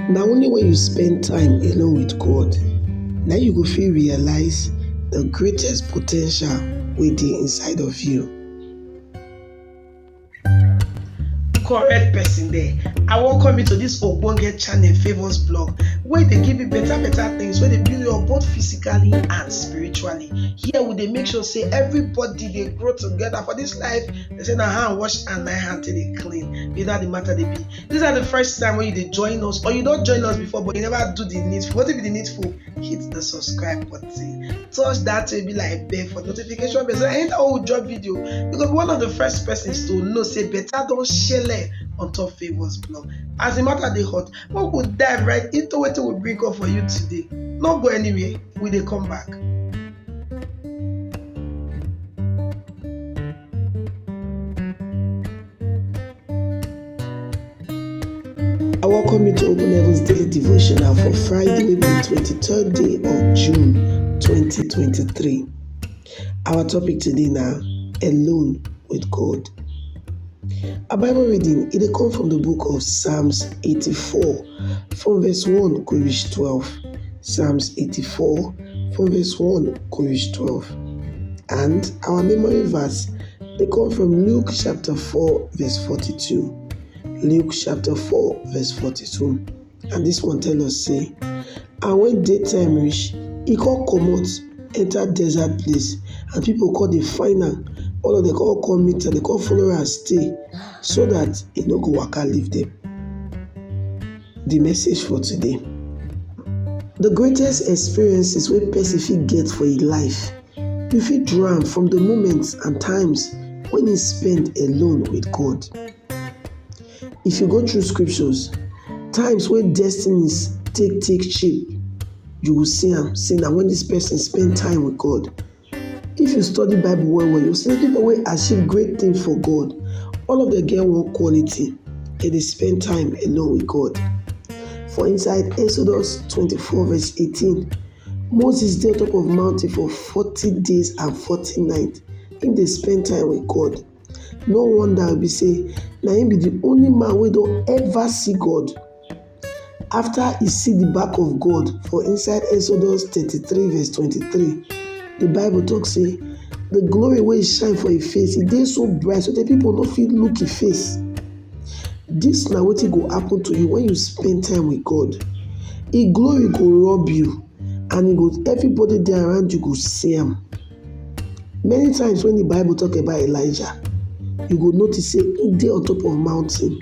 Na only when you spend time alone with God, na you go fit realize the greatest po ten tial wey dey inside of you. Correct person there. I welcome you to this ogbonge channel, Favours Blog, where they give you better things, where they build you up both physically and spiritually. Here we dey make sure say everybody dey grow together for this life. They say na hand wash and na hand till dey clean. Be that the matter they be. This is the first time when you dey join us, or you don't join us before, but you never do the needful. What if be the needful? Hit the subscribe button. Touch that will be like bell for notification bell. So anytime we drop video, because one of the first persons to know say better don't share on top Favours Blog. As the matter dey hot, we will dive right into what we bring up for you today. Not go anywhere, we dey come back. I welcome you to Open Heaven's Daily Devotional for Friday, the 23rd day of June 2023. Our topic today now, alone with God. Our Bible reading, it comes from the book of Psalms 84, from verse 1 to reach 12. Psalms 84, from verse 1 to reach 12. And our memory verse, they come from Luke chapter 4, verse 42. Luke chapter 4, verse 42. And this one tells us, say, and when daytime reach, he called comot, enter desert place, and people call the final. All of them call come meet and they call follow and stay, so that he no go waka leave them. The message for today. The greatest experiences wey person fit get for his life, you fit draw am from the moments and times when he spend alone with God. If you go through scriptures, times when destinies take shape, you will see am say na when this person spend time with God. If you study Bible well, you see people wey achieve great things for God. All of them get one quality, and they spend time alone with God. For inside Exodus 24 verse 18, Moses dey on top of mountain for 40 days and 40 nights. Him dey spend time with God. No wonder we say na him be the only man wey don ever see God. After he see the back of God for inside Exodus 33 verse 23, the Bible talks say the glory wey shine for his face, e dey so bright so that people no fit look his face. This na wetin go happen to you when you spend time with God. His glory go rub you, and everybody there around you go see am. Many times when the Bible talk about Elijah, you go notice say he dey on top of mountain.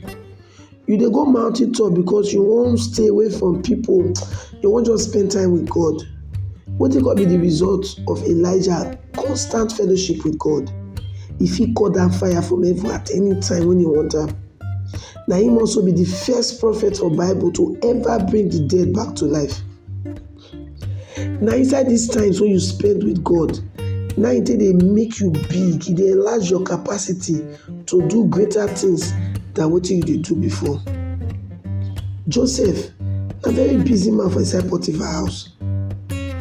You dey go mountain top because you wan stay away from people. You wan just spend time with God. Wetin go be the result of Elijah constant fellowship with God? He fit call down fire from heaven at any time when he want am. Na him also be the first prophet for Bible to ever bring the dead back to life. Na inside these times when you spend with God, na it dey make you big. E dey enlarge your capacity to do greater things than wetin you dey do before. Joseph, a very busy man for inside Potiphar house.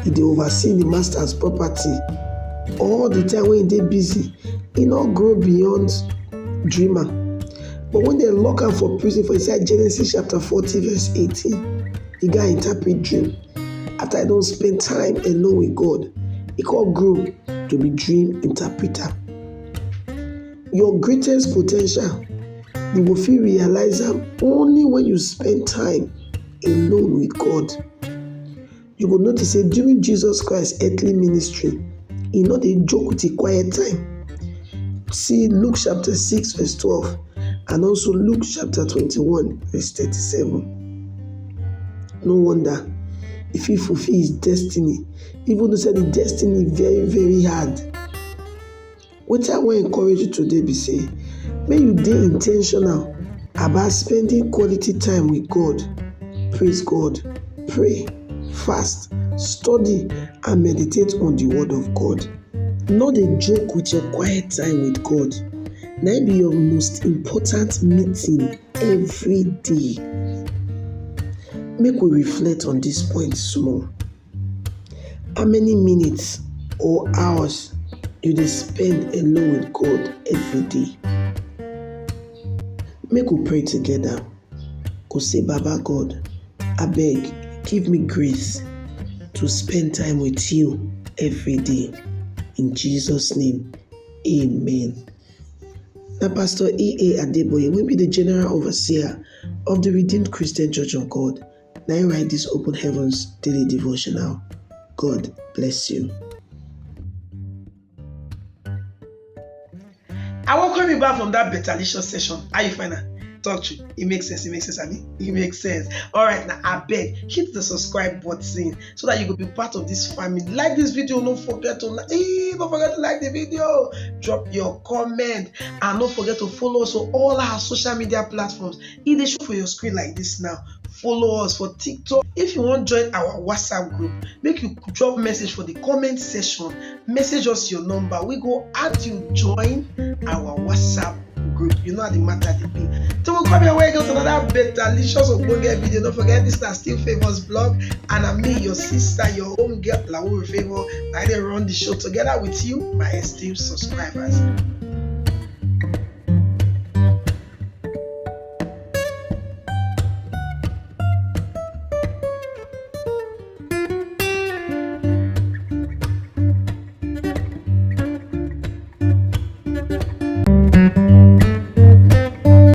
He dey oversee the master's property. All the time when he dey busy, he no grow beyond dreamer. But when they lock am for prison for inside Genesis chapter 40 verse 18, the guy interpret dream. After he don spend time alone with God, he come grow to be dream interpreter. Your greatest po ten tial, you go fit realize am only when you spend time alone with God. You go notice say during Jesus Christ earthly ministry, he no dey joke with the quiet time. See Luke chapter 6 verse 12 and also Luke chapter 21 verse 37. No wonder if he fulfill his destiny, even though say the destiny very hard. Wetin I wan encourage you today be say, make you dey in ten tional about spending quality time with God. Praise God, pray, fast, study and meditate on the word of God. No dey joke with your quiet time with God. Na it be your most important meeting every day. Make we reflect on this point small. How many minutes or hours you dey spend alone with God every day? Make we pray together. Go say, Baba God, Abeg, give me grace to spend time with you every day. In Jesus' name, amen. Now, Pastor E.A. Adeboye will be the General Overseer of the Redeemed Christian Church of God. Now I write this Open Heavens daily devotional. God bless you. I welcome you back from that Betalicious session. How you find that? Talk to you. It makes sense. Abi? It makes sense. All right, now I beg, hit the subscribe button so that you will be part of this family. Like this video, don't forget to like the video. Drop your comment and don't forget to follow us on all our social media platforms. If they show for your screen like this now, follow us for TikTok. If you want to join our WhatsApp group, make you drop message for the comment section. Message us your number. We go add you join our WhatsApp group. You know how the matter they be. So we'll come your way to another Betalicious Ogbonge video. Don't forget, this is Still Famous Blog, and I'm me, your sister, your home girl, Lawu Favor. I run the show together with you, my esteemed subscribers.